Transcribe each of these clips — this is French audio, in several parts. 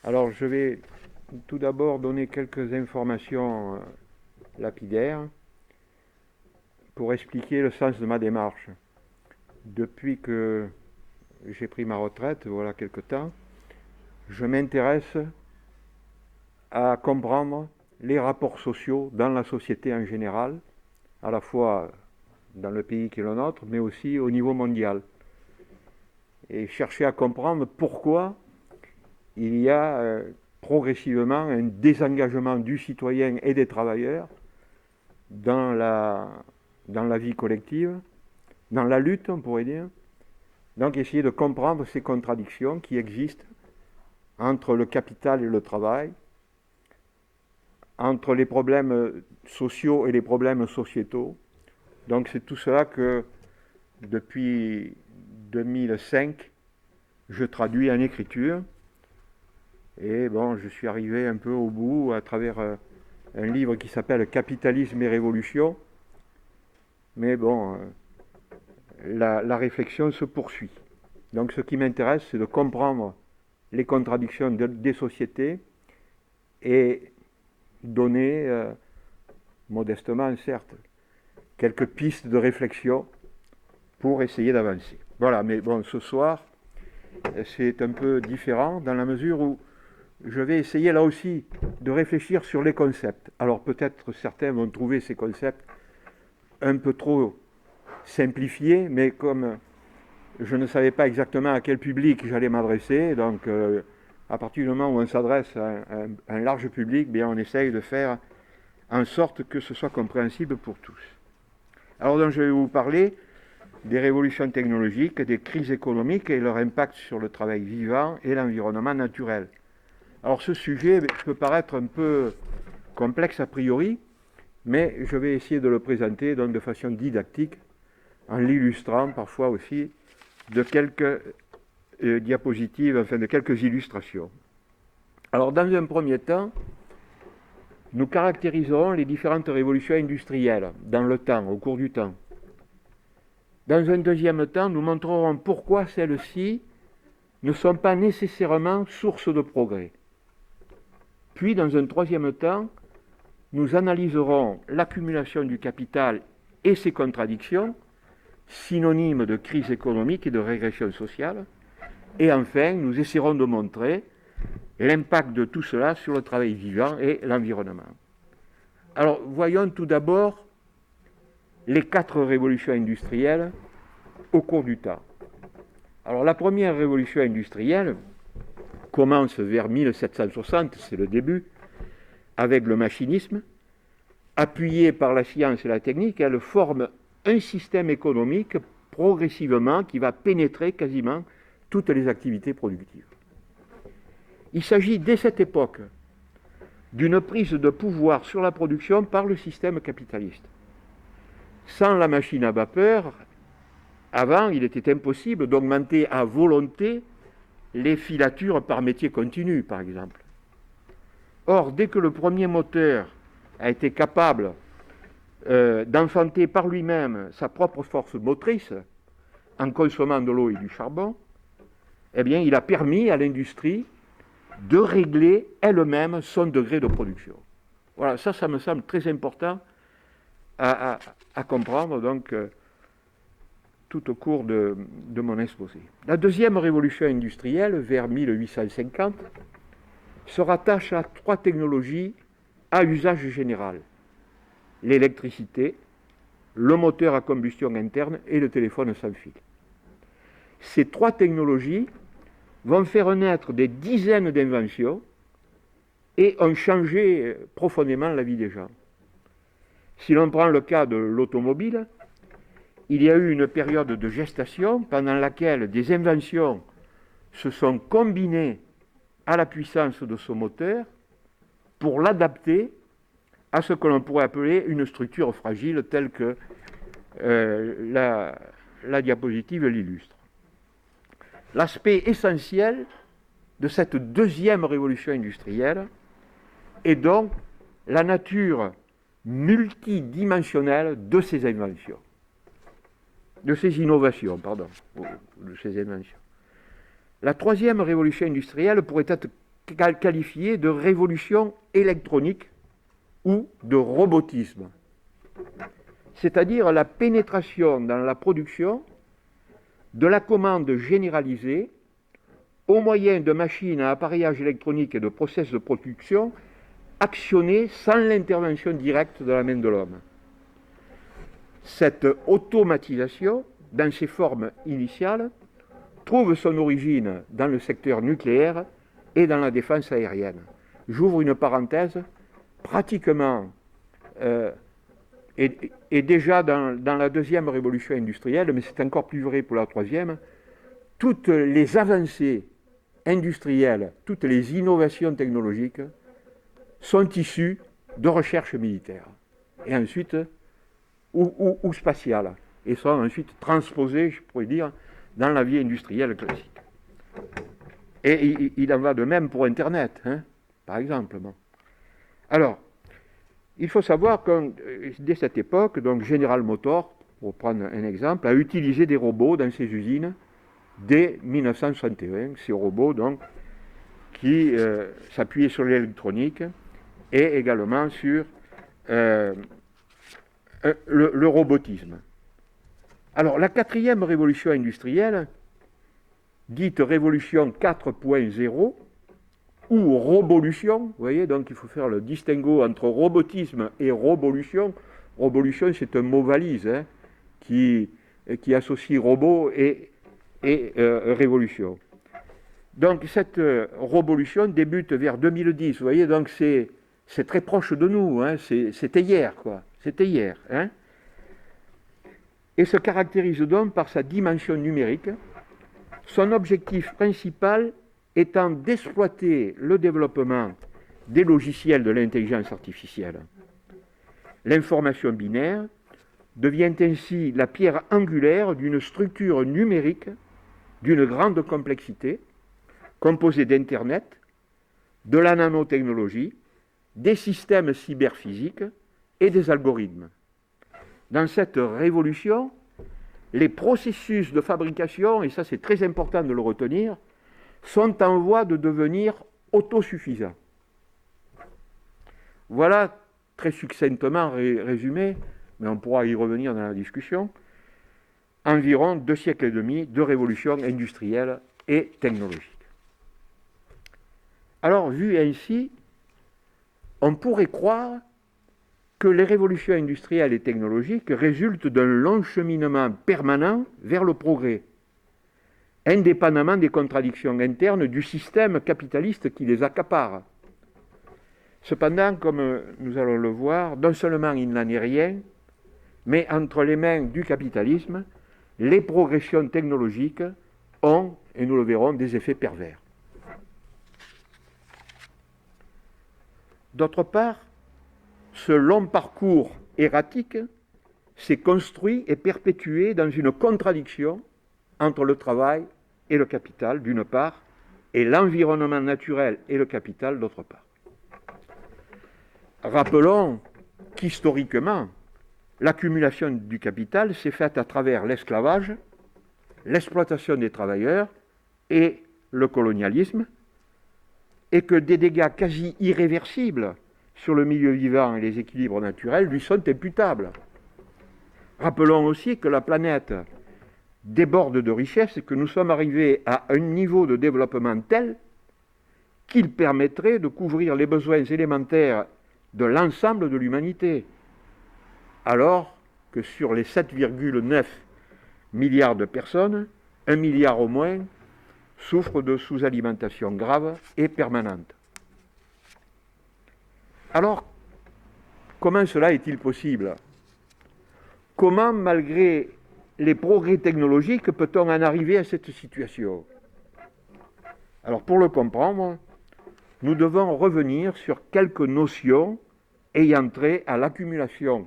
Alors, je vais tout d'abord donner quelques informations lapidaires pour expliquer le sens de ma démarche. Depuis que j'ai pris ma retraite, voilà quelque temps, je m'intéresse à comprendre les rapports sociaux dans la société en général, à la fois dans le pays qui est le nôtre, mais aussi au niveau mondial. Et chercher à comprendre pourquoi il y a progressivement un désengagement du citoyen et des travailleurs dans la vie collective, dans la lutte, on pourrait dire. Donc essayer de comprendre ces contradictions qui existent entre le capital et le travail, entre les problèmes sociaux et les problèmes sociétaux. Donc c'est tout cela que, depuis 2005, je traduis en écriture. Et bon, je suis arrivé un peu au bout à travers un livre qui s'appelle Capitalisme et Révolution. Mais bon, la réflexion se poursuit. Donc ce qui m'intéresse, c'est de comprendre les contradictions des sociétés et donner, modestement certes, quelques pistes de réflexion pour essayer d'avancer. Voilà, mais bon, ce soir, c'est un peu différent dans la mesure où je vais essayer là aussi de réfléchir sur les concepts. Alors peut-être certains vont trouver ces concepts un peu trop simplifiés, mais comme je ne savais pas exactement à quel public j'allais m'adresser, donc à partir du moment où on s'adresse à un large public, bien on essaye de faire en sorte que ce soit compréhensible pour tous. Alors donc je vais vous parler des révolutions technologiques, des crises économiques et leur impact sur le travail vivant et l'environnement naturel. Alors ce sujet peut paraître un peu complexe a priori, mais je vais essayer de le présenter donc de façon didactique, en l'illustrant parfois aussi de quelques diapositives, enfin de quelques illustrations. Alors dans un premier temps, nous caractériserons les différentes révolutions industrielles dans le temps, au cours du temps. Dans un deuxième temps, nous montrerons pourquoi celles-ci ne sont pas nécessairement source de progrès. Puis, dans un troisième temps, nous analyserons l'accumulation du capital et ses contradictions, synonymes de crise économique et de régression sociale. Et enfin, nous essaierons de montrer l'impact de tout cela sur le travail vivant et l'environnement. Alors, voyons tout d'abord les 4 révolutions industrielles au cours du temps. Alors, la première révolution industrielle commence vers 1760, c'est le début, avec le machinisme. Appuyée par la science et la technique, elle forme un système économique progressivement qui va pénétrer quasiment toutes les activités productives. Il s'agit dès cette époque d'une prise de pouvoir sur la production par le système capitaliste. Sans la machine à vapeur, avant, il était impossible d'augmenter à volonté les filatures par métier continu, par exemple. Or, dès que le premier moteur a été capable d'enfanter par lui-même sa propre force motrice, en consommant de l'eau et du charbon, eh bien, il a permis à l'industrie de régler elle-même son degré de production. Voilà, ça me semble très important à comprendre, donc, tout au cours de mon exposé. La deuxième révolution industrielle, vers 1850, se rattache à 3 technologies à usage général: l'électricité, le moteur à combustion interne et le téléphone sans fil. Ces 3 technologies vont faire naître des dizaines d'inventions et ont changé profondément la vie des gens. Si l'on prend le cas de l'automobile, il y a eu une période de gestation pendant laquelle des inventions se sont combinées à la puissance de ce moteur pour l'adapter à ce que l'on pourrait appeler une structure fragile telle que la diapositive l'illustre. L'aspect essentiel de cette deuxième révolution industrielle est donc la nature multidimensionnelle de ces inventions, de ces innovations, de ces inventions. La troisième révolution industrielle pourrait être qualifié de révolution électronique ou de robotisme, c'est-à-dire la pénétration dans la production de la commande généralisée au moyen de machines à appareillage électronique et de process de production actionnés sans l'intervention directe de la main de l'homme. Cette automatisation, dans ses formes initiales, trouve son origine dans le secteur nucléaire et dans la défense aérienne. J'ouvre une parenthèse, pratiquement, et déjà dans la deuxième révolution industrielle, mais c'est encore plus vrai pour la troisième, toutes les avancées industrielles, toutes les innovations technologiques sont issues de recherche militaire, et ensuite, ou spatiale, et sont ensuite transposées, je pourrais dire, dans la vie industrielle classique. Et il en va de même pour Internet, hein, par exemple. Bon. Alors, il faut savoir que dès cette époque, donc General Motors, pour prendre un exemple, a utilisé des robots dans ses usines dès 1961. Ces robots donc, qui s'appuyaient sur l'électronique et également sur le robotisme. Alors, la quatrième révolution industrielle, dite révolution 4.0, ou robolution, vous voyez, donc il faut faire le distinguo entre robotisme et robolution. Robolution, c'est un mot valise hein, qui associe robot et révolution. Donc cette robolution débute vers 2010, vous voyez, donc c'est très proche de nous, hein, c'était hier, quoi, c'était hier. Hein, et se caractérise donc par sa dimension numérique, son objectif principal étant d'exploiter le développement des logiciels de l'intelligence artificielle. L'information binaire devient ainsi la pierre angulaire d'une structure numérique d'une grande complexité, composée d'Internet, de la nanotechnologie, des systèmes cyberphysiques et des algorithmes. Dans cette révolution, les processus de fabrication, et ça c'est très important de le retenir, sont en voie de devenir autosuffisants. Voilà très succinctement résumé, mais on pourra y revenir dans la discussion, environ 2 siècles et demi de révolution industrielle et technologique. Alors, vu ainsi, on pourrait croire que les révolutions industrielles et technologiques résultent d'un long cheminement permanent vers le progrès, indépendamment des contradictions internes du système capitaliste qui les accapare. Cependant, comme nous allons le voir, non seulement il n'en est rien, mais entre les mains du capitalisme, les progressions technologiques ont, et nous le verrons, des effets pervers. D'autre part, ce long parcours erratique s'est construit et perpétué dans une contradiction entre le travail et le capital, d'une part, et l'environnement naturel et le capital, d'autre part. Rappelons qu'historiquement, l'accumulation du capital s'est faite à travers l'esclavage, l'exploitation des travailleurs et le colonialisme, et que des dégâts quasi irréversibles sur le milieu vivant et les équilibres naturels lui sont imputables. Rappelons aussi que la planète déborde de richesses et que nous sommes arrivés à un niveau de développement tel qu'il permettrait de couvrir les besoins élémentaires de l'ensemble de l'humanité, alors que sur les 7,9 milliards de personnes, 1 milliard au moins souffrent de sous-alimentation grave et permanente. Alors, comment cela est-il possible ? Comment, malgré les progrès technologiques, peut-on en arriver à cette situation ? Alors, pour le comprendre, nous devons revenir sur quelques notions ayant trait à l'accumulation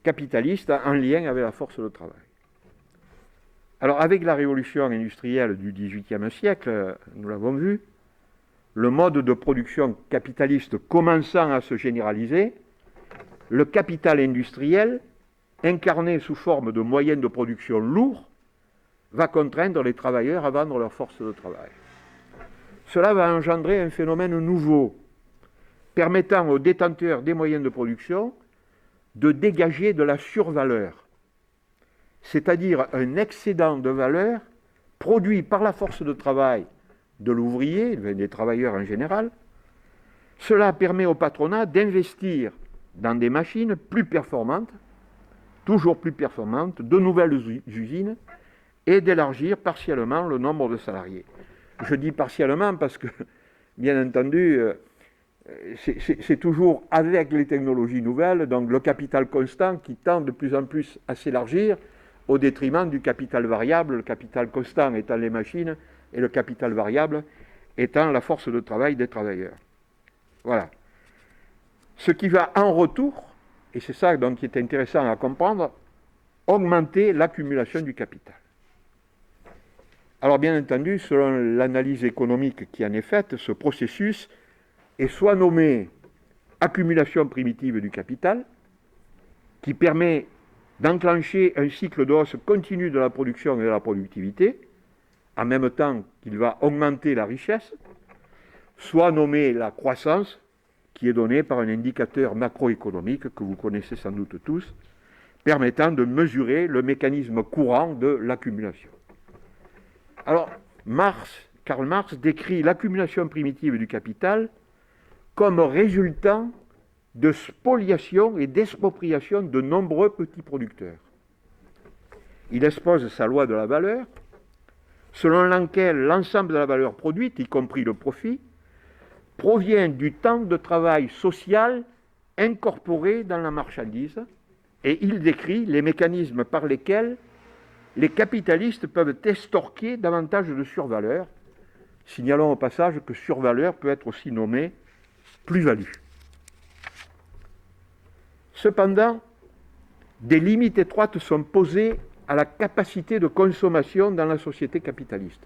capitaliste en lien avec la force de travail. Alors, avec la révolution industrielle du XVIIIe siècle, nous l'avons vu, le mode de production capitaliste commençant à se généraliser, le capital industriel, incarné sous forme de moyens de production lourds, va contraindre les travailleurs à vendre leur force de travail. cela va engendrer un phénomène nouveau, permettant aux détenteurs des moyens de production de dégager de la survaleur, c'est-à-dire un excédent de valeur produit par la force de travail de l'ouvrier, des travailleurs en général. Cela permet au patronat d'investir dans des machines plus performantes, toujours plus performantes, de nouvelles usines, et d'élargir partiellement le nombre de salariés. Je dis partiellement parce que, bien entendu, c'est toujours avec les technologies nouvelles, donc le capital constant qui tend de plus en plus à s'élargir au détriment du capital variable, le capital constant étant les machines et le capital variable étant la force de travail des travailleurs. Voilà. Ce qui va en retour, et c'est ça donc qui est intéressant à comprendre, augmenter l'accumulation du capital. Alors bien entendu, selon l'analyse économique qui en est faite, ce processus est soit nommé accumulation primitive du capital, qui permet d'enclencher un cycle de hausse continue de la production et de la productivité, en même temps qu'il va augmenter la richesse, soit nommé la croissance, qui est donnée par un indicateur macroéconomique que vous connaissez sans doute tous, permettant de mesurer le mécanisme courant de l'accumulation. Alors, Karl Marx décrit l'accumulation primitive du capital comme résultat de spoliation et d'expropriation de nombreux petits producteurs. Il expose sa loi de la valeur, selon laquelle l'ensemble de la valeur produite, y compris le profit, provient du temps de travail social incorporé dans la marchandise, et il décrit les mécanismes par lesquels les capitalistes peuvent extorquer davantage de survaleur. Signalons au passage que survaleur peut être aussi nommé plus-value. Cependant, des limites étroites sont posées à la capacité de consommation dans la société capitaliste.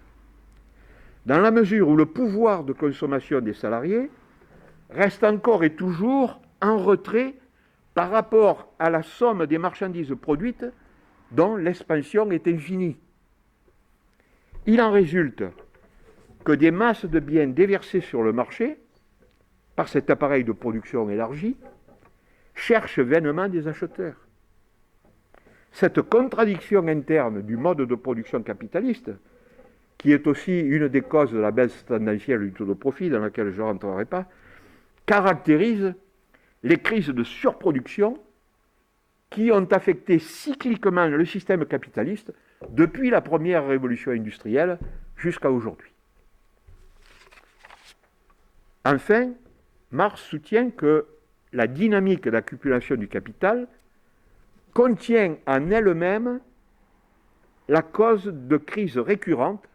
Dans la mesure où le pouvoir de consommation des salariés reste encore et toujours en retrait par rapport à la somme des marchandises produites dont l'expansion est infinie. Il en résulte que des masses de biens déversés sur le marché, par cet appareil de production élargi, cherchent vainement des acheteurs. Cette contradiction interne du mode de production capitaliste, qui est aussi une des causes de la baisse tendancielle du taux de profit, dans laquelle je ne rentrerai pas, caractérise les crises de surproduction qui ont affecté cycliquement le système capitaliste depuis la première révolution industrielle jusqu'à aujourd'hui. Enfin, Marx soutient que la dynamique d'accumulation du capital contient en elle-même la cause de crises récurrentes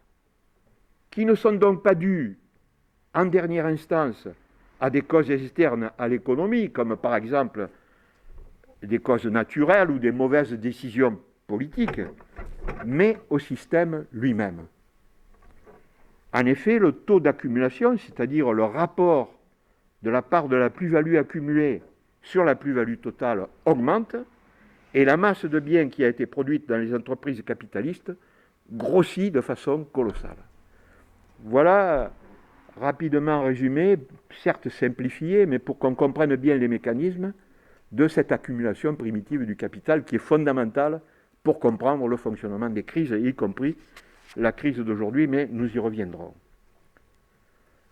qui ne sont donc pas dues, en dernière instance, à des causes externes à l'économie, comme par exemple des causes naturelles ou des mauvaises décisions politiques, mais au système lui-même. En effet, le taux d'accumulation, c'est-à-dire le rapport de la part de la plus-value accumulée sur la plus-value totale, augmente et la masse de biens qui a été produite dans les entreprises capitalistes grossit de façon colossale. Voilà, rapidement résumé, certes simplifié, mais pour qu'on comprenne bien les mécanismes de cette accumulation primitive du capital qui est fondamentale pour comprendre le fonctionnement des crises, y compris la crise d'aujourd'hui, mais nous y reviendrons.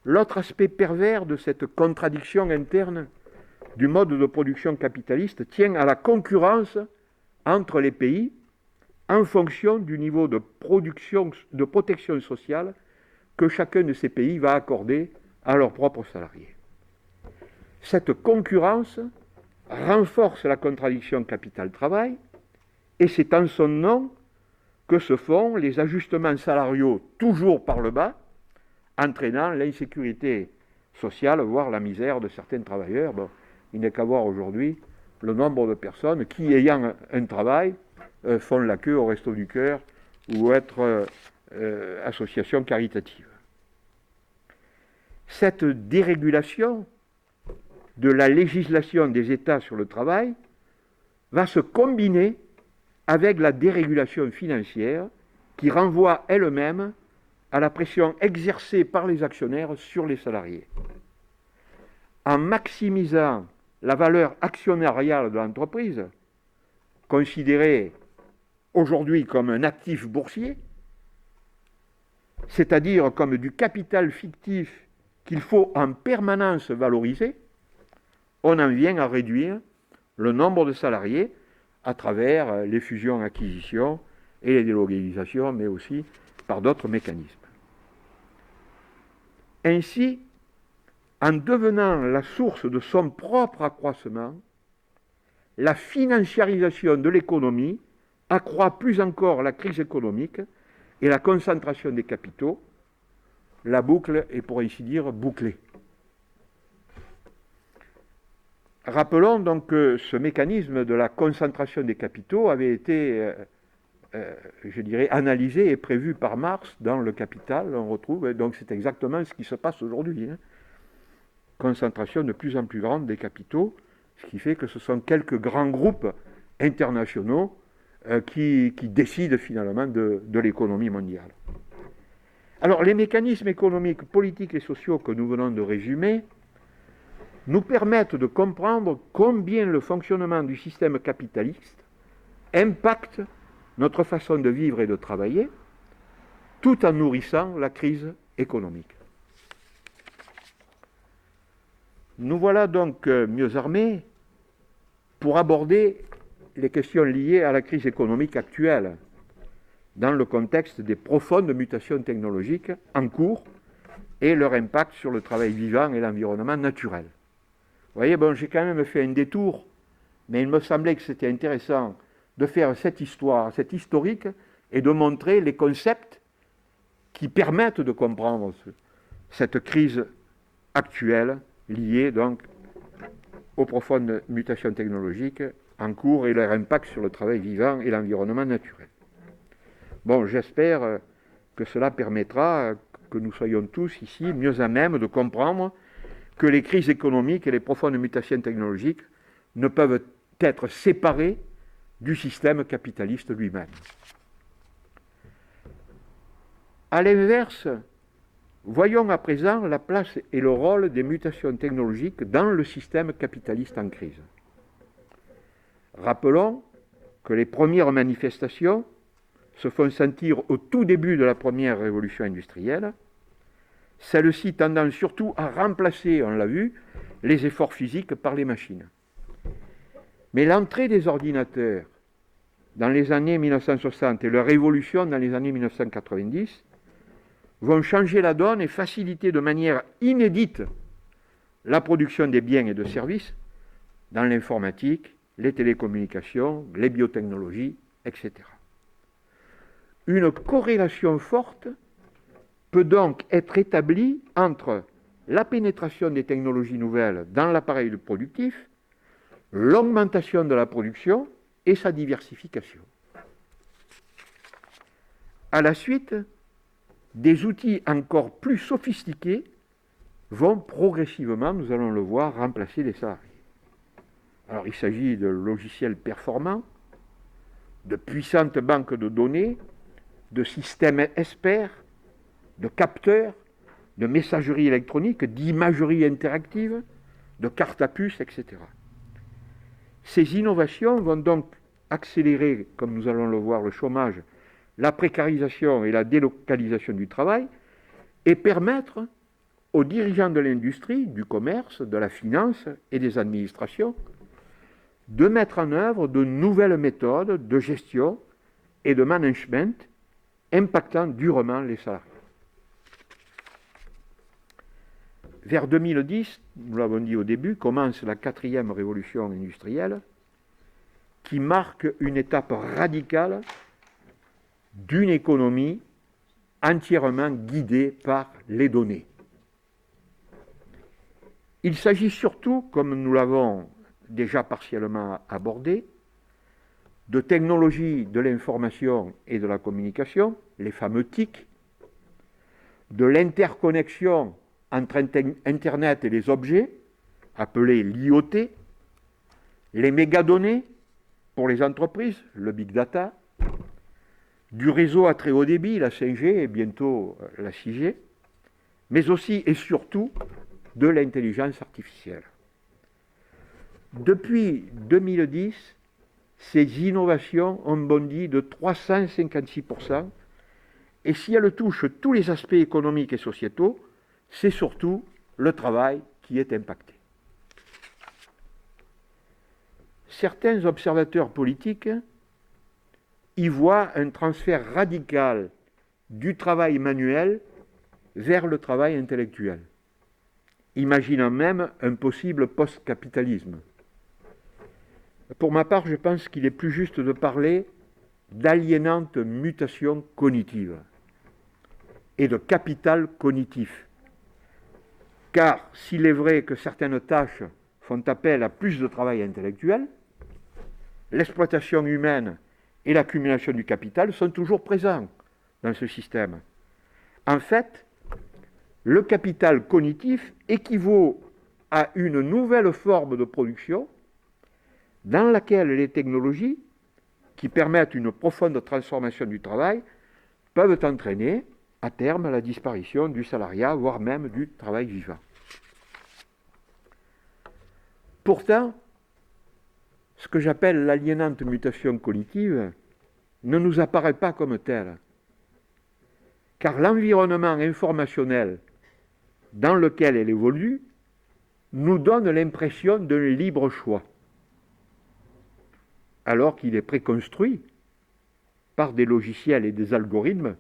L'autre aspect pervers de cette contradiction interne du mode de production capitaliste tient à la concurrence entre les pays en fonction du niveau de protection sociale que chacun de ces pays va accorder à leurs propres salariés. Cette concurrence renforce la contradiction capital-travail et c'est en son nom que se font les ajustements salariaux toujours par le bas, entraînant l'insécurité sociale, voire la misère de certains travailleurs. Bon, il n'est qu'à voir aujourd'hui le nombre de personnes qui, ayant un travail, font la queue au Resto du Cœur ou être association caritative. Cette dérégulation de la législation des États sur le travail va se combiner avec la dérégulation financière qui renvoie elle-même à la pression exercée par les actionnaires sur les salariés. En maximisant la valeur actionnariale de l'entreprise, considérée aujourd'hui comme un actif boursier, c'est-à-dire comme du capital fictif qu'il faut en permanence valoriser, on en vient à réduire le nombre de salariés à travers les fusions-acquisitions et les délocalisations, mais aussi par d'autres mécanismes. Ainsi, en devenant la source de son propre accroissement, la financiarisation de l'économie accroît plus encore la crise économique et la concentration des capitaux. La boucle est, pour ainsi dire, bouclée. Rappelons donc que ce mécanisme de la concentration des capitaux avait été, je dirais, analysé et prévu par Marx dans Le Capital. On retrouve, donc c'est exactement ce qui se passe aujourd'hui. Concentration de plus en plus grande des capitaux, ce qui fait que ce sont quelques grands groupes internationaux qui décident finalement de l'économie mondiale. Alors, les mécanismes économiques, politiques et sociaux que nous venons de résumer nous permettent de comprendre combien le fonctionnement du système capitaliste impacte notre façon de vivre et de travailler, tout en nourrissant la crise économique. Nous voilà donc mieux armés pour aborder les questions liées à la crise économique actuelle, dans le contexte des profondes mutations technologiques en cours et leur impact sur le travail vivant et l'environnement naturel. Vous voyez, bon, j'ai quand même fait un détour, mais il me semblait que c'était intéressant de faire cette histoire, cette historique, et de montrer les concepts qui permettent de comprendre cette crise actuelle liée donc aux profondes mutations technologiques en cours et leur impact sur le travail vivant et l'environnement naturel. Bon, j'espère que cela permettra que nous soyons tous ici mieux à même de comprendre que les crises économiques et les profondes mutations technologiques ne peuvent être séparées du système capitaliste lui-même. À l'inverse, voyons à présent la place et le rôle des mutations technologiques dans le système capitaliste en crise. Rappelons que les premières manifestations se font sentir au tout début de la première révolution industrielle, celle-ci tendant surtout à remplacer, on l'a vu, les efforts physiques par les machines. Mais l'entrée des ordinateurs dans les années 1960 et leur évolution dans les années 1990 vont changer la donne et faciliter de manière inédite la production des biens et de services dans l'informatique, les télécommunications, les biotechnologies, etc. Une corrélation forte peut donc être établie entre la pénétration des technologies nouvelles dans l'appareil productif, l'augmentation de la production et sa diversification. À la suite, des outils encore plus sophistiqués vont progressivement, nous allons le voir, remplacer les salariés. Alors il s'agit de logiciels performants, de puissantes banques de données, de systèmes experts, de capteurs, de messagerie électronique, d'imagerie interactive, de cartes à puce, etc. Ces innovations vont donc accélérer, comme nous allons le voir, le chômage, la précarisation et la délocalisation du travail, et permettre aux dirigeants de l'industrie, du commerce, de la finance et des administrations de mettre en œuvre de nouvelles méthodes de gestion et de management impactant durement les salariés. Vers 2010, nous l'avons dit au début, commence la 4e révolution industrielle qui marque une étape radicale d'une économie entièrement guidée par les données. Il s'agit surtout, comme nous l'avons déjà partiellement abordé, de technologies de l'information et de la communication, les fameux TIC, de l'interconnexion entre Internet et les objets, appelés l'IoT, les mégadonnées pour les entreprises, le big data, du réseau à très haut débit, la 5G et bientôt la 6G, mais aussi et surtout de l'intelligence artificielle. Depuis 2010, ces innovations ont bondi de 356%, et si elles touchent tous les aspects économiques et sociétaux, c'est surtout le travail qui est impacté. Certains observateurs politiques y voient un transfert radical du travail manuel vers le travail intellectuel, imaginant même un possible post-capitalisme. Pour ma part, je pense qu'il est plus juste de parler d'aliénante mutation cognitive et de capital cognitif. Car s'il est vrai que certaines tâches font appel à plus de travail intellectuel, l'exploitation humaine et l'accumulation du capital sont toujours présents dans ce système. En fait, le capital cognitif équivaut à une nouvelle forme de production dans laquelle les technologies qui permettent une profonde transformation du travail peuvent entraîner à terme la disparition du salariat, voire même du travail vivant. Pourtant, ce que j'appelle l'aliénante mutation cognitive ne nous apparaît pas comme telle, car l'environnement informationnel dans lequel elle évolue nous donne l'impression d'un libre choix, alors qu'il est préconstruit par des logiciels et des algorithmes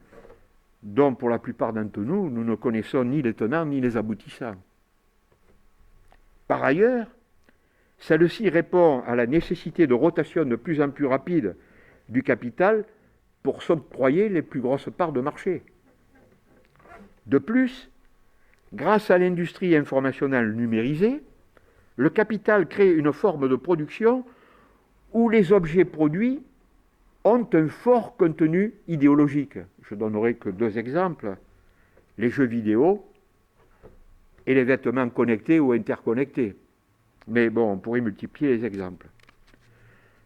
dont pour la plupart d'entre nous, nous ne connaissons ni les tenants ni les aboutissants. Par ailleurs, celle-ci répond à la nécessité de rotation de plus en plus rapide du capital pour s'octroyer les plus grosses parts de marché. De plus, grâce à l'industrie informationnelle numérisée, le capital crée une forme de production où les objets produits ont un fort contenu idéologique. Je donnerai que 2 exemples, les jeux vidéo et les vêtements connectés ou interconnectés. Mais bon, on pourrait multiplier les exemples.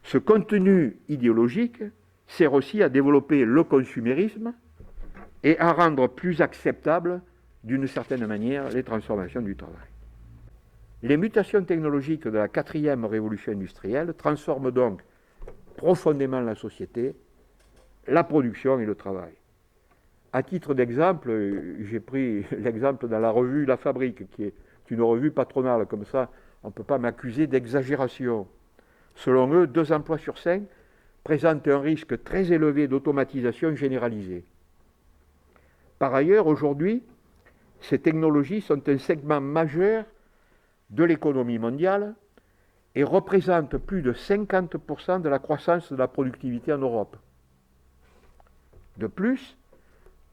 Ce contenu idéologique sert aussi à développer le consumérisme et à rendre plus acceptable, d'une certaine manière, les transformations du travail. Les mutations technologiques de la 4e révolution industrielle transforment donc profondément la société, la production et le travail. À titre d'exemple, j'ai pris l'exemple dans la revue La Fabrique, qui est une revue patronale, comme ça on ne peut pas m'accuser d'exagération. Selon eux, 2 emplois sur 5 présentent un risque très élevé d'automatisation généralisée. Par ailleurs, aujourd'hui, ces technologies sont un segment majeur de l'économie mondiale et représentent plus de 50% de la croissance de la productivité en Europe. De plus,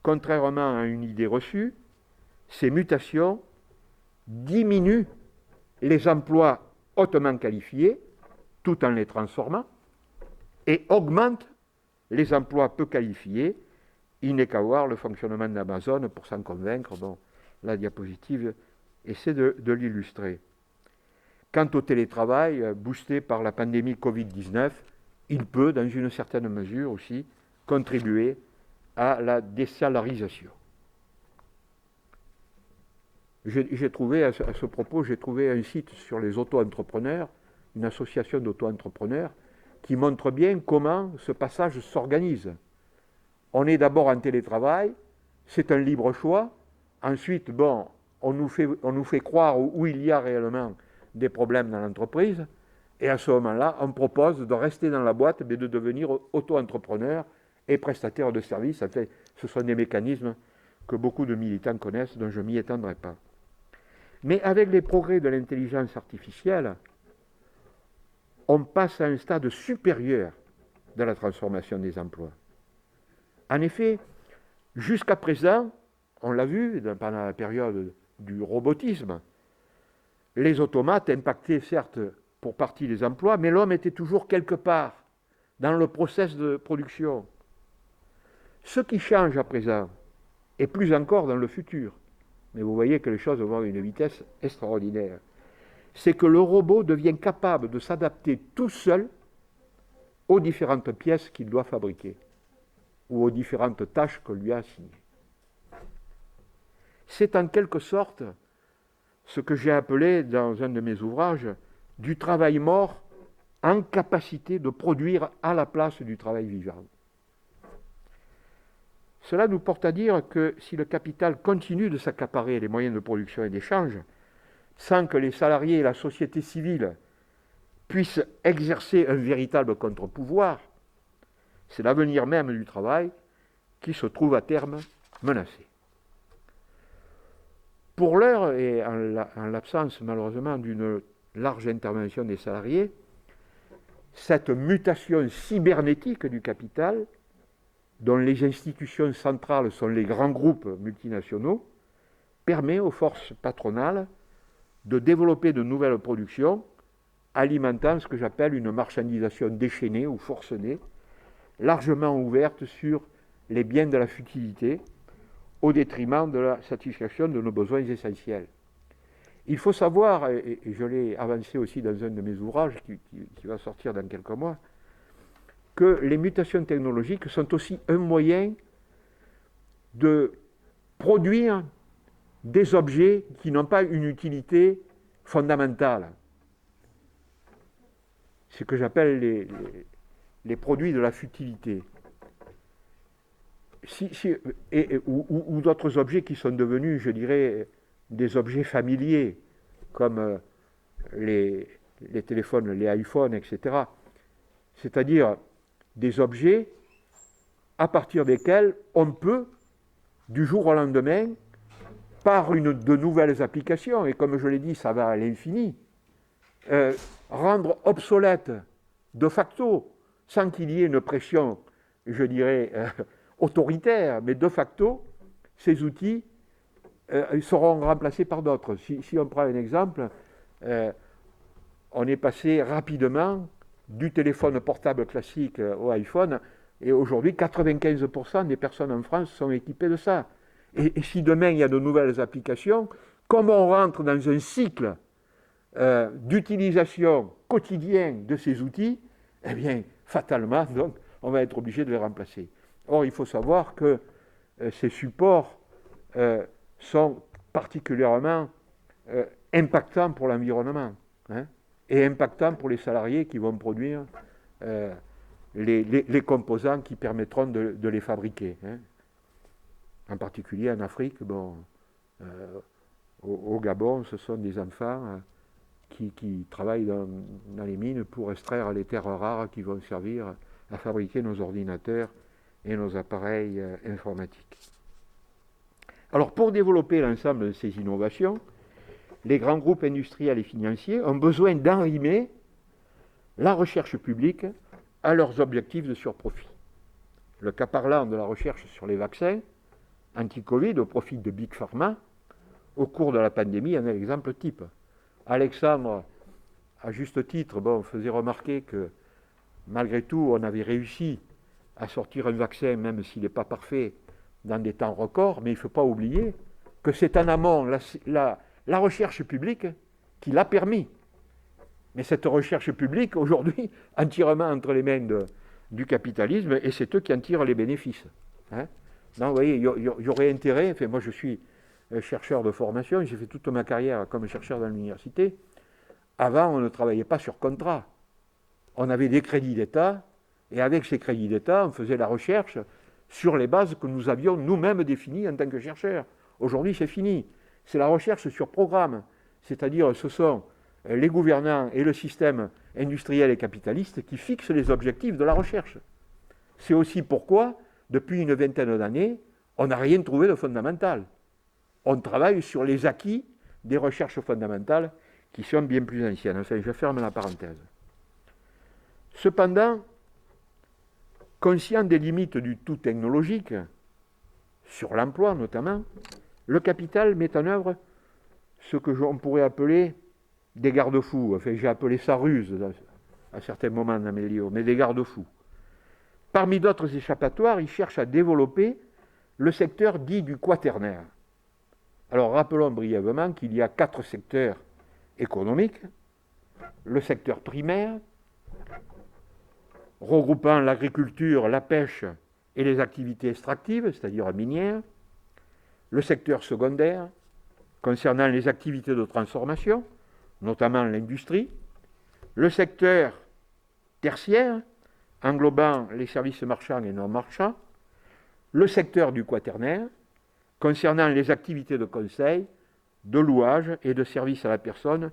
contrairement à une idée reçue, ces mutations diminuent les emplois hautement qualifiés tout en les transformant et augmentent les emplois peu qualifiés. Il n'est qu'à voir le fonctionnement d'Amazon pour s'en convaincre. Bon, la diapositive essaie de l'illustrer. Quant au télétravail, boosté par la pandémie Covid-19, il peut, dans une certaine mesure aussi, contribuer à la désalarisation. J'ai trouvé, à ce propos, j'ai trouvé un site sur les auto-entrepreneurs, une association d'auto-entrepreneurs, qui montre bien comment ce passage s'organise. On est d'abord en télétravail, c'est un libre choix. Ensuite, bon, on nous fait croire où il y a réellement des problèmes dans l'entreprise, et à ce moment-là, on propose de rester dans la boîte, mais de devenir auto-entrepreneur et prestataire de services. En fait, ce sont des mécanismes que beaucoup de militants connaissent, dont je ne m'y étendrai pas. Mais avec les progrès de l'intelligence artificielle, on passe à un stade supérieur de la transformation des emplois. En effet, jusqu'à présent, on l'a vu pendant la période du robotisme, les automates impactaient certes pour partie les emplois, mais l'homme était toujours quelque part dans le process de production. Ce qui change à présent, et plus encore dans le futur, mais vous voyez que les choses vont à une vitesse extraordinaire, c'est que le robot devient capable de s'adapter tout seul aux différentes pièces qu'il doit fabriquer. ou aux différentes tâches qu'on lui a assignées. C'est en quelque sorte ce que j'ai appelé dans un de mes ouvrages du travail mort en capacité de produire à la place du travail vivant. Cela nous porte à dire que si le capital continue de s'accaparer les moyens de production et d'échange, sans que les salariés et la société civile puissent exercer un véritable contre-pouvoir, c'est l'avenir même du travail qui se trouve à terme menacé. Pour l'heure, et en l'absence malheureusement d'une large intervention des salariés, cette mutation cybernétique du capital, dont les institutions centrales sont les grands groupes multinationaux, permet aux forces patronales de développer de nouvelles productions, alimentant ce que j'appelle une marchandisation déchaînée ou forcenée, largement ouverte sur les biens de la futilité, au détriment de la satisfaction de nos besoins essentiels. Il faut savoir, et je l'ai avancé aussi dans un de mes ouvrages qui va sortir dans quelques mois, que les mutations technologiques sont aussi un moyen de produire des objets qui n'ont pas une utilité fondamentale. Ce que j'appelle les produits de la futilité. Ou d'autres objets qui sont devenus, je dirais, des objets familiers, comme les téléphones, les iPhones, etc. C'est-à-dire des objets à partir desquels on peut, du jour au lendemain, par de nouvelles applications, et comme je l'ai dit, ça va à l'infini, rendre obsolète de facto, sans qu'il y ait une pression, je dirais, autoritaire, mais de facto, ces outils seront remplacés par d'autres. Si on prend un exemple, on est passé rapidement du téléphone portable classique au iPhone, et aujourd'hui, 95% des personnes en France sont équipées de ça. Et si demain, il y a de nouvelles applications, comme on rentre dans un cycle d'utilisation quotidienne de ces outils, eh bien, fatalement, donc, on va être obligé de les remplacer. Or, il faut savoir que ces supports sont particulièrement impactants pour l'environnement, hein, et impactants pour les salariés qui vont produire les composants qui permettront de les fabriquer. Hein. En particulier en Afrique, au Gabon, ce sont des enfants qui travaillent dans les mines pour extraire les terres rares qui vont servir à fabriquer nos ordinateurs et nos appareils informatiques. Alors, pour développer l'ensemble de ces innovations, les grands groupes industriels et financiers ont besoin d'enrimer la recherche publique à leurs objectifs de surprofit. Le cas parlant de la recherche sur les vaccins anti-Covid au profit de Big Pharma, au cours de la pandémie, en est l'exemple type. Alexandre, à juste titre, faisait remarquer que malgré tout, on avait réussi à sortir un vaccin, même s'il n'est pas parfait, dans des temps records, mais il ne faut pas oublier que c'est en amont la recherche publique qui l'a permis. Mais cette recherche publique, aujourd'hui, entièrement entre les mains du capitalisme, et c'est eux qui en tirent les bénéfices. Hein. Donc, vous voyez, il y aurait intérêt, moi je suis chercheur de formation, j'ai fait toute ma carrière comme chercheur dans l'université. Avant, on ne travaillait pas sur contrat. On avait des crédits d'État, et avec ces crédits d'État, on faisait la recherche sur les bases que nous avions nous-mêmes définies en tant que chercheurs. Aujourd'hui, c'est fini. C'est la recherche sur programme, c'est-à-dire ce sont les gouvernants et le système industriel et capitaliste qui fixent les objectifs de la recherche. C'est aussi pourquoi, depuis une vingtaine d'années, on n'a rien trouvé de fondamental. On travaille sur les acquis des recherches fondamentales qui sont bien plus anciennes. Enfin, je ferme la parenthèse. Cependant, conscient des limites du tout technologique, sur l'emploi notamment, le capital met en œuvre ce que on pourrait appeler des garde-fous. Enfin, j'ai appelé ça ruse à certains moments dans mes livres, mais des garde-fous. Parmi d'autres échappatoires, il cherche à développer le secteur dit du quaternaire. Alors, rappelons brièvement qu'il y a 4 secteurs économiques. Le secteur primaire, regroupant l'agriculture, la pêche et les activités extractives, c'est-à-dire minières, le secteur secondaire, concernant les activités de transformation, notamment l'industrie, le secteur tertiaire, englobant les services marchands et non marchands, le secteur du quaternaire, concernant les activités de conseil, de louage et de service à la personne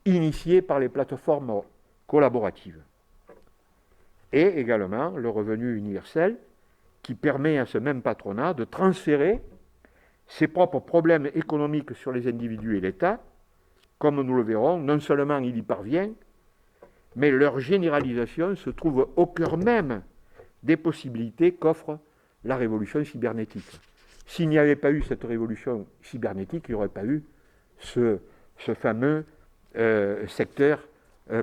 initiées par les plateformes collaboratives. Et également le revenu universel qui permet à ce même patronat de transférer ses propres problèmes économiques sur les individus et l'État. Comme nous le verrons, non seulement il y parvient, mais leur généralisation se trouve au cœur même des possibilités qu'offre la révolution cybernétique. S'il n'y avait pas eu cette révolution cybernétique, il n'y aurait pas eu ce fameux secteur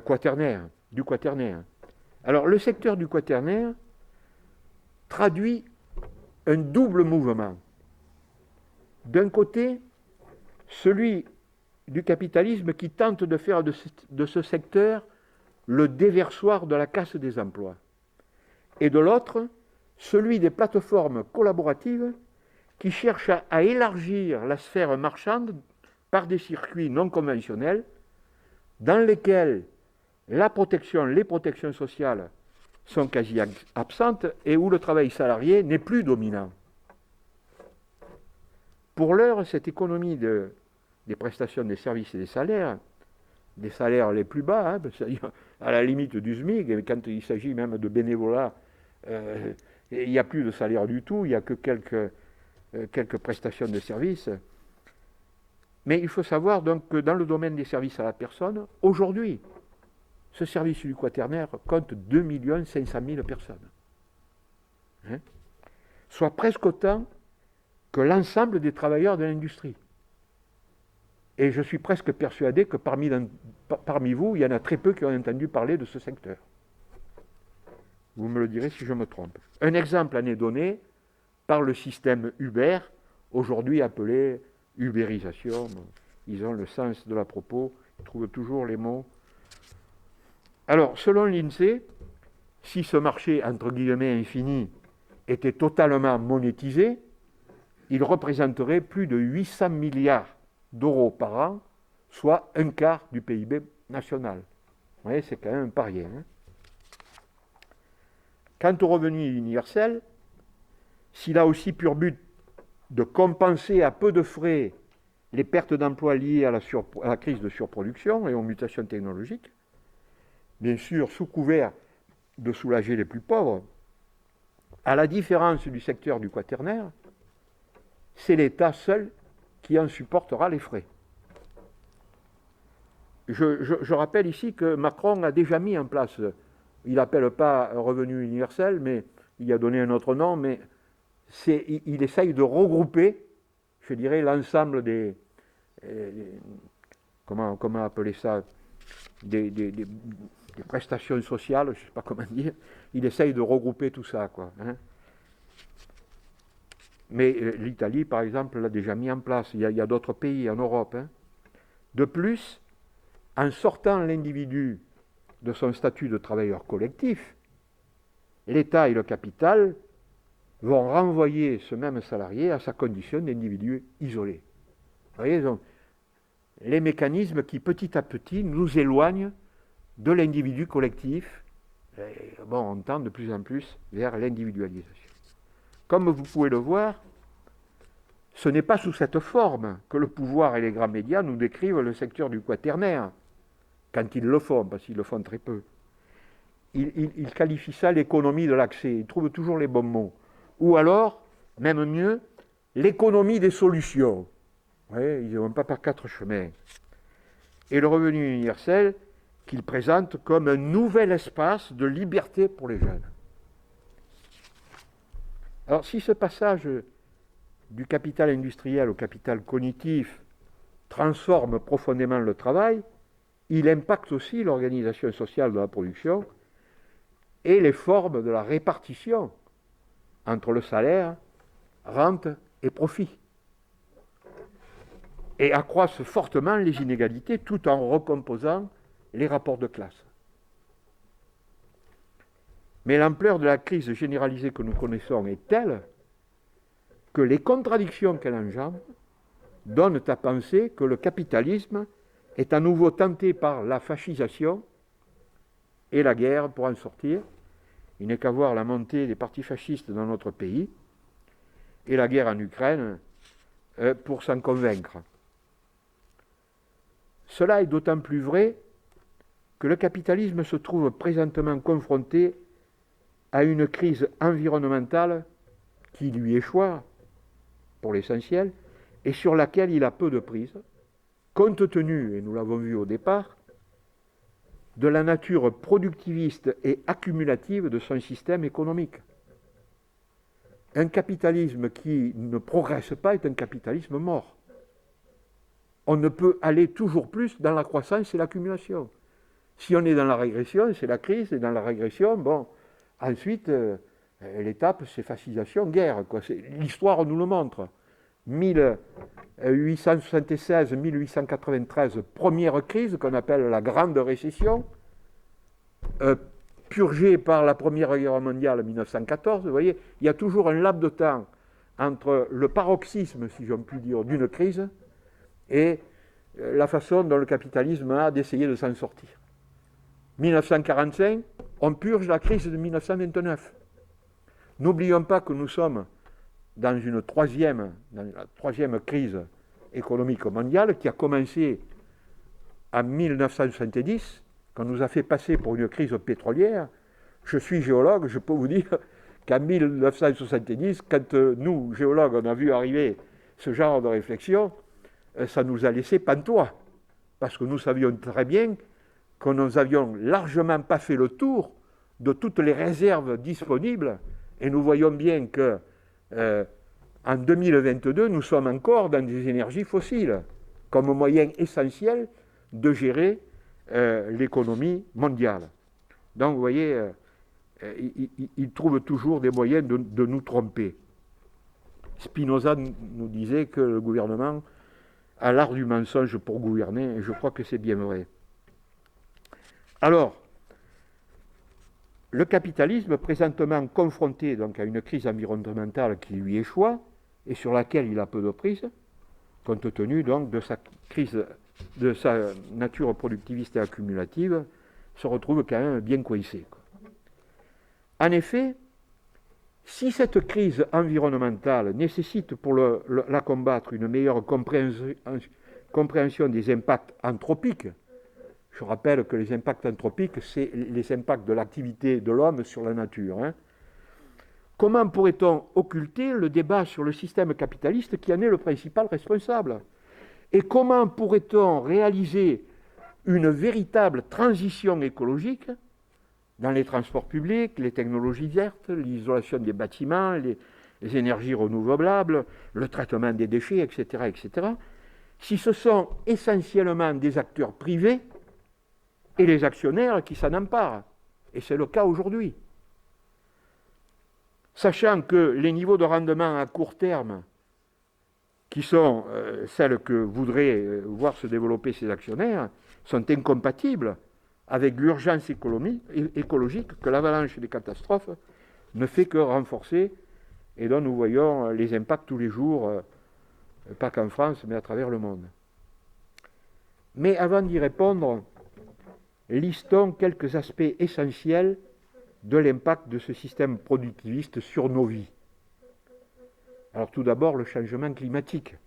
quaternaire, du quaternaire. Alors, le secteur du quaternaire traduit un double mouvement. D'un côté, celui du capitalisme qui tente de faire de ce secteur le déversoir de la casse des emplois. Et de l'autre, celui des plateformes collaboratives qui cherchent à élargir la sphère marchande par des circuits non conventionnels dans lesquels les protections sociales sont quasi absentes et où le travail salarié n'est plus dominant. Pour l'heure, cette économie des prestations des services et des salaires les plus bas, c'est-à-dire à la limite du SMIC, et quand il s'agit même de bénévolat, il n'y a plus de salaire du tout, il n'y a que quelques prestations de services. Mais il faut savoir donc que dans le domaine des services à la personne, aujourd'hui, ce service du quaternaire compte 2 500 000 personnes. Soit presque autant que l'ensemble des travailleurs de l'industrie. Et je suis presque persuadé que parmi vous, il y en a très peu qui ont entendu parler de ce secteur. Vous me le direz si je me trompe. Un exemple en est donné par le système Uber, aujourd'hui appelé ubérisation. Ils ont le sens de la propos, ils trouvent toujours les mots. Alors, selon l'INSEE, si ce marché, entre guillemets, infini, était totalement monétisé, il représenterait plus de 800 milliards d'euros par an, soit un quart du PIB national. Vous voyez, c'est quand même pas rien. Quant au revenu universel, s'il a aussi pour but de compenser à peu de frais les pertes d'emplois liées à la crise de surproduction et aux mutations technologiques, bien sûr sous couvert de soulager les plus pauvres, à la différence du secteur du quaternaire, c'est l'État seul qui en supportera les frais. Je rappelle ici que Macron a déjà mis en place, il n'appelle pas un revenu universel, mais il a donné un autre nom, mais il essaye de regrouper, je dirais, l'ensemble des comment appeler ça, des prestations sociales, je ne sais pas comment dire, il essaye de regrouper tout ça, quoi. Mais l'Italie, par exemple, l'a déjà mis en place. Il y a d'autres pays en Europe. De plus, en sortant l'individu de son statut de travailleur collectif, l'État et le capital vont renvoyer ce même salarié à sa condition d'individu isolé. Vous voyez, donc, les mécanismes qui, petit à petit, nous éloignent de l'individu collectif. Et, on tend de plus en plus vers l'individualisation. Comme vous pouvez le voir, ce n'est pas sous cette forme que le pouvoir et les grands médias nous décrivent le secteur du quaternaire, quand ils le font, parce qu'ils le font très peu. Ils qualifient ça l'économie de l'accès, ils trouvent toujours les bons mots. Ou alors, même mieux, l'économie des solutions. Ouais, ils ne vont pas par quatre chemins. Et le revenu universel qu'ils présentent comme un nouvel espace de liberté pour les jeunes. Alors, si ce passage du capital industriel au capital cognitif transforme profondément le travail, il impacte aussi l'organisation sociale de la production et les formes de la répartition entre le salaire, rente et profit. Et accroissent fortement les inégalités tout en recomposant les rapports de classe. Mais l'ampleur de la crise généralisée que nous connaissons est telle que les contradictions qu'elle engendre donnent à penser que le capitalisme est à nouveau tenté par la fascisation et la guerre pour en sortir. Il n'est qu'à voir la montée des partis fascistes dans notre pays et la guerre en Ukraine pour s'en convaincre. Cela est d'autant plus vrai que le capitalisme se trouve présentement confronté à une crise environnementale qui lui échoit, pour l'essentiel, et sur laquelle il a peu de prise, compte tenu, et nous l'avons vu au départ, de la nature productiviste et accumulative de son système économique. Un capitalisme qui ne progresse pas est un capitalisme mort. On ne peut aller toujours plus dans la croissance et l'accumulation. Si on est dans la régression, c'est la crise, et dans la régression, bon, ensuite, l'étape, c'est fascisation, guerre, quoi. L'histoire nous le montre. 1876-1893, première crise qu'on appelle la Grande Récession, purgée par la Première Guerre mondiale en 1914. Vous voyez, il y a toujours un laps de temps entre le paroxysme, si j'en puis dire, d'une crise et la façon dont le capitalisme a d'essayer de s'en sortir. 1945, on purge la crise de 1929. N'oublions pas que nous sommes dans la troisième crise économique mondiale qui a commencé en 1970, qu'on nous a fait passer pour une crise pétrolière. Je suis géologue, je peux vous dire qu'en 1970, quand nous, géologues, on a vu arriver ce genre de réflexion, ça nous a laissé pantois, parce que nous savions très bien que nous n'avions largement pas fait le tour de toutes les réserves disponibles, et nous voyons bien que en 2022, nous sommes encore dans des énergies fossiles, comme moyen essentiel de gérer l'économie mondiale. Donc, vous voyez, ils trouvent toujours des moyens de nous tromper. Spinoza nous disait que le gouvernement a l'art du mensonge pour gouverner, et je crois que c'est bien vrai. Alors, le capitalisme, présentement confronté donc à une crise environnementale qui lui échoit et sur laquelle il a peu de prise, compte tenu donc de sa crise, de sa nature productiviste et accumulative, se retrouve quand même bien coincé. En effet, si cette crise environnementale nécessite pour la combattre une meilleure compréhension des impacts anthropiques, je rappelle que les impacts anthropiques, c'est les impacts de l'activité de l'homme sur la nature. Comment pourrait-on occulter le débat sur le système capitaliste qui en est le principal responsable? Et comment pourrait-on réaliser une véritable transition écologique dans les transports publics, les technologies vertes, l'isolation des bâtiments, les énergies renouvelables, le traitement des déchets, etc., si ce sont essentiellement des acteurs privés et les actionnaires qui s'en emparent. Et c'est le cas aujourd'hui. Sachant que les niveaux de rendement à court terme, qui sont celles que voudraient voir se développer ces actionnaires, sont incompatibles avec l'urgence écologique que l'avalanche des catastrophes ne fait que renforcer et dont nous voyons les impacts tous les jours, pas qu'en France, mais à travers le monde. Mais avant d'y répondre, listons quelques aspects essentiels de l'impact de ce système productiviste sur nos vies. Alors tout d'abord, le changement climatique,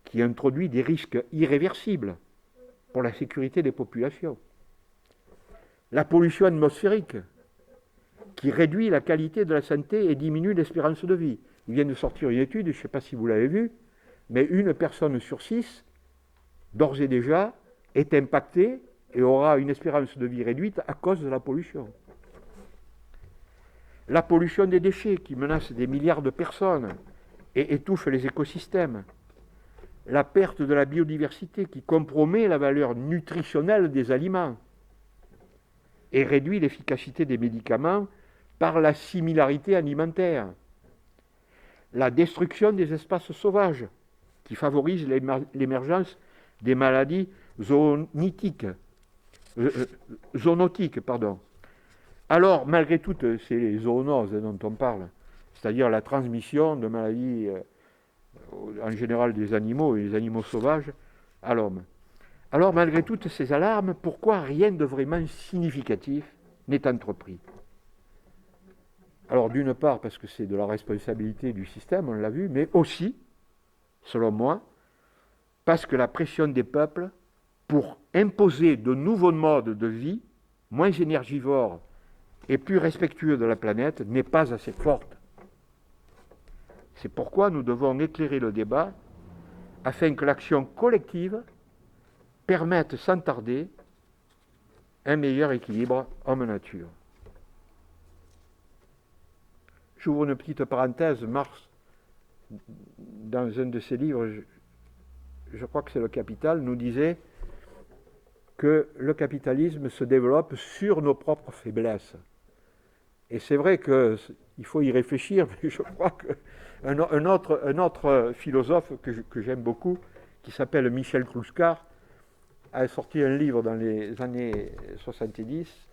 qui introduit des risques irréversibles pour la sécurité des populations. La pollution atmosphérique, qui réduit la qualité de la santé et diminue l'espérance de vie. Il vient de sortir une étude, je ne sais pas si vous l'avez vue, mais une personne sur 6, d'ores et déjà, est impactée et aura une espérance de vie réduite à cause de la pollution. La pollution des déchets qui menace des milliards de personnes et étouffe les écosystèmes. La perte de la biodiversité qui compromet la valeur nutritionnelle des aliments et réduit l'efficacité des médicaments par la similarité alimentaire. La destruction des espaces sauvages qui favorise l'émergence des zoonotiques. Alors, malgré tout, c'est les zoonoses dont on parle, c'est-à-dire la transmission de maladies en général des animaux et des animaux sauvages à l'homme. Alors, malgré toutes ces alarmes, pourquoi rien de vraiment significatif n'est entrepris? Alors, d'une part, parce que c'est de la responsabilité du système, on l'a vu, mais aussi, selon moi, parce que la pression des peuples pour imposer de nouveaux modes de vie, moins énergivores et plus respectueux de la planète, n'est pas assez forte. C'est pourquoi nous devons éclairer le débat afin que l'action collective permette sans tarder un meilleur équilibre homme-nature. J'ouvre une petite parenthèse. Marx, dans un de ses livres, je crois que c'est Le Capital, nous disait que le capitalisme se développe sur nos propres faiblesses. Et c'est vrai qu'il faut y réfléchir, mais je crois qu'un autre philosophe que j'aime beaucoup, qui s'appelle Michel Clouscar, a sorti un livre dans les années 70,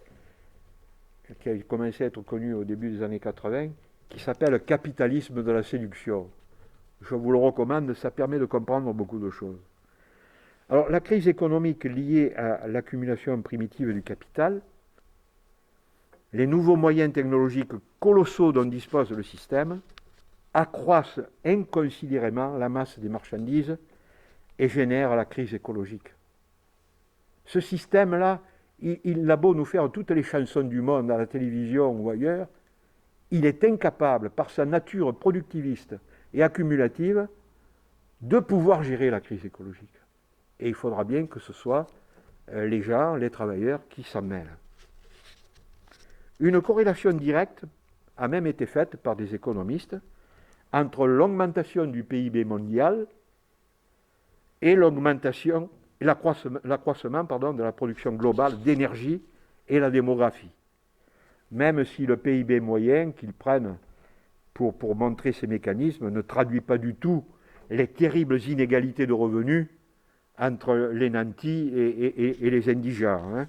qui a commencé à être connu au début des années 80, qui s'appelle « Capitalisme de la séduction ». Je vous le recommande, ça permet de comprendre beaucoup de choses. Alors, la crise économique liée à l'accumulation primitive du capital, les nouveaux moyens technologiques colossaux dont dispose le système, accroissent inconsidérément la masse des marchandises et génèrent la crise écologique. Ce système-là, il a beau nous faire toutes les chansons du monde à la télévision ou ailleurs, il est incapable, par sa nature productiviste et accumulative, de pouvoir gérer la crise écologique. Et il faudra bien que ce soit les gens, les travailleurs, qui s'en mêlent. Une corrélation directe a même été faite par des économistes entre l'augmentation du PIB mondial et l'accroissement de la production globale d'énergie et la démographie. Même si le PIB moyen qu'ils prennent pour montrer ces mécanismes ne traduit pas du tout les terribles inégalités de revenus entre les nantis et les indigents.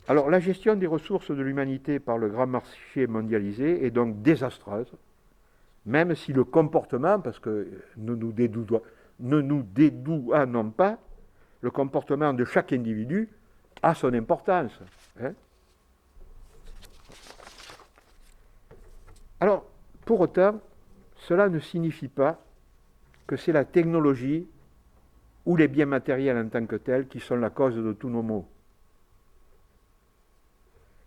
Alors, la gestion des ressources de l'humanité par le grand marché mondialisé est donc désastreuse, même si le comportement, parce que ne nous dédouanons pas, le comportement de chaque individu a son importance. Alors, pour autant, cela ne signifie pas que c'est la technologie ou les biens matériels en tant que tels qui sont la cause de tous nos maux.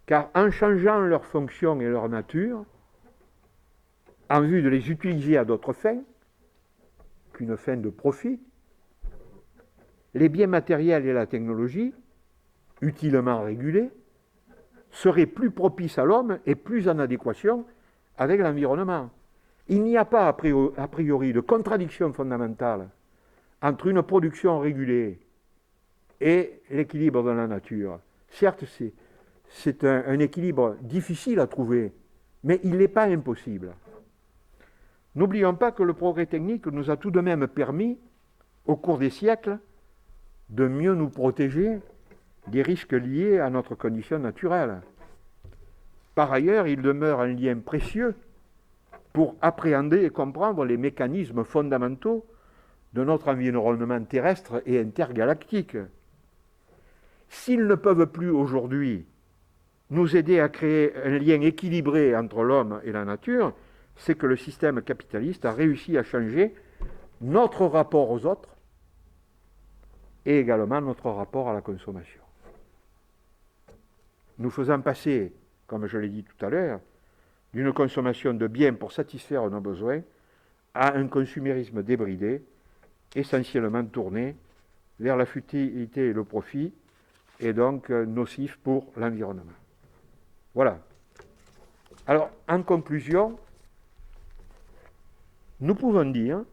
Car en changeant leur fonction et leur nature, en vue de les utiliser à d'autres fins qu'une fin de profit, les biens matériels et la technologie, utilement régulés, seraient plus propices à l'homme et plus en adéquation avec l'environnement. Il n'y a pas a priori de contradiction fondamentale entre une production régulée et l'équilibre de la nature. Certes, c'est un équilibre difficile à trouver, mais il n'est pas impossible. N'oublions pas que le progrès technique nous a tout de même permis, au cours des siècles, de mieux nous protéger des risques liés à notre condition naturelle. Par ailleurs, il demeure un lien précieux pour appréhender et comprendre les mécanismes fondamentaux de notre environnement terrestre et intergalactique. S'ils ne peuvent plus aujourd'hui nous aider à créer un lien équilibré entre l'homme et la nature, c'est que le système capitaliste a réussi à changer notre rapport aux autres et également notre rapport à la consommation. Nous faisons passer, comme je l'ai dit tout à l'heure, d'une consommation de biens pour satisfaire nos besoins à un consumérisme débridé, essentiellement tourné vers la futilité et le profit, et donc nocif pour l'environnement. Voilà. Alors, en conclusion, nous pouvons dire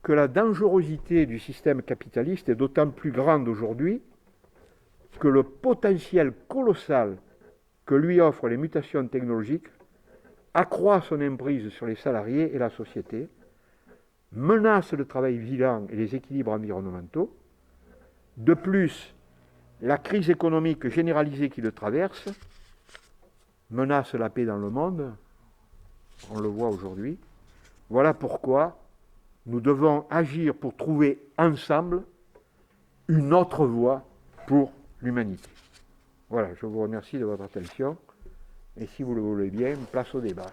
que la dangerosité du système capitaliste est d'autant plus grande aujourd'hui que le potentiel colossal que lui offrent les mutations technologiques accroît son emprise sur les salariés et la société, menace le travail vivant et les équilibres environnementaux. De plus, la crise économique généralisée qui le traverse menace la paix dans le monde, on le voit aujourd'hui. Voilà pourquoi nous devons agir pour trouver ensemble une autre voie pour l'humanité. Voilà, je vous remercie de votre attention et si vous le voulez bien, place au débat.